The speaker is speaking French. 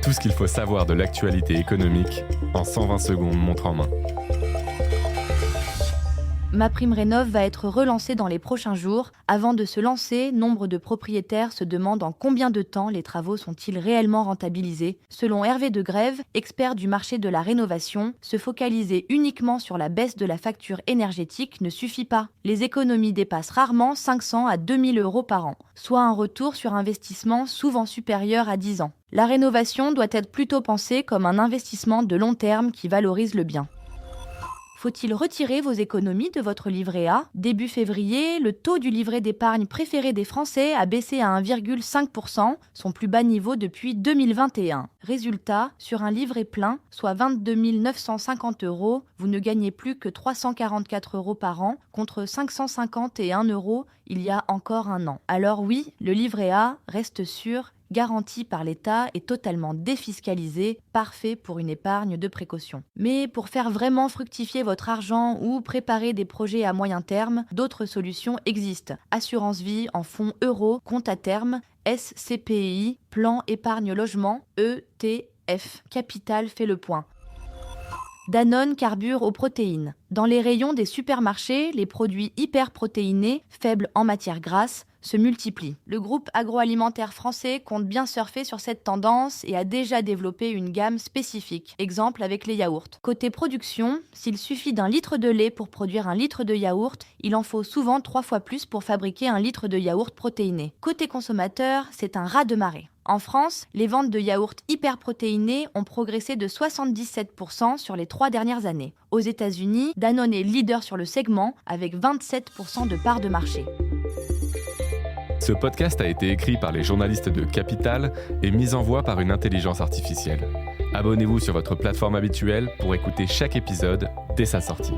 Tout ce qu'il faut savoir de l'actualité économique en 120 secondes montre en main. MaPrimeRénov' va être relancée dans les prochains jours. Avant de se lancer, nombre de propriétaires se demandent en combien de temps les travaux sont-ils réellement rentabilisés. Selon Hervé de Grève, expert du marché de la rénovation, se focaliser uniquement sur la baisse de la facture énergétique ne suffit pas. Les économies dépassent rarement 500 à 2000 euros par an, soit un retour sur investissement souvent supérieur à 10 ans. La rénovation doit être plutôt pensée comme un investissement de long terme qui valorise le bien. Faut-il retirer vos économies de votre livret A ? Début février, le taux du livret d'épargne préféré des Français a baissé à 1,5%, son plus bas niveau depuis 2021. Résultat, sur un livret plein, soit 22 950 €, vous ne gagnez plus que 344 € par an, contre 551 € il y a encore un an. Alors oui, le livret A reste sûr, garanti par l'État et totalement défiscalisé, parfait pour une épargne de précaution. Mais pour faire vraiment fructifier votre argent ou préparer des projets à moyen terme, d'autres solutions existent. Assurance vie en fonds euros, compte à terme, SCPI, plan épargne logement, ETF. Capital fait le point. Danone carbure aux protéines. Dans les rayons des supermarchés, les produits hyperprotéinés, faibles en matière grasse, se multiplient. Le groupe agroalimentaire français compte bien surfer sur cette tendance et a déjà développé une gamme spécifique. Exemple avec les yaourts. Côté production, s'il suffit d'un litre de lait pour produire un litre de yaourt, il en faut souvent 3 fois plus pour fabriquer un litre de yaourt protéiné. Côté consommateur, c'est un raz-de-marée. En France, les ventes de yaourts hyperprotéinés ont progressé de 77% sur les 3 dernières années. Aux États-Unis, Danone est leader sur le segment avec 27% de part de marché. Ce podcast a été écrit par les journalistes de Capital et mis en voix par une intelligence artificielle. Abonnez-vous sur votre plateforme habituelle pour écouter chaque épisode dès sa sortie.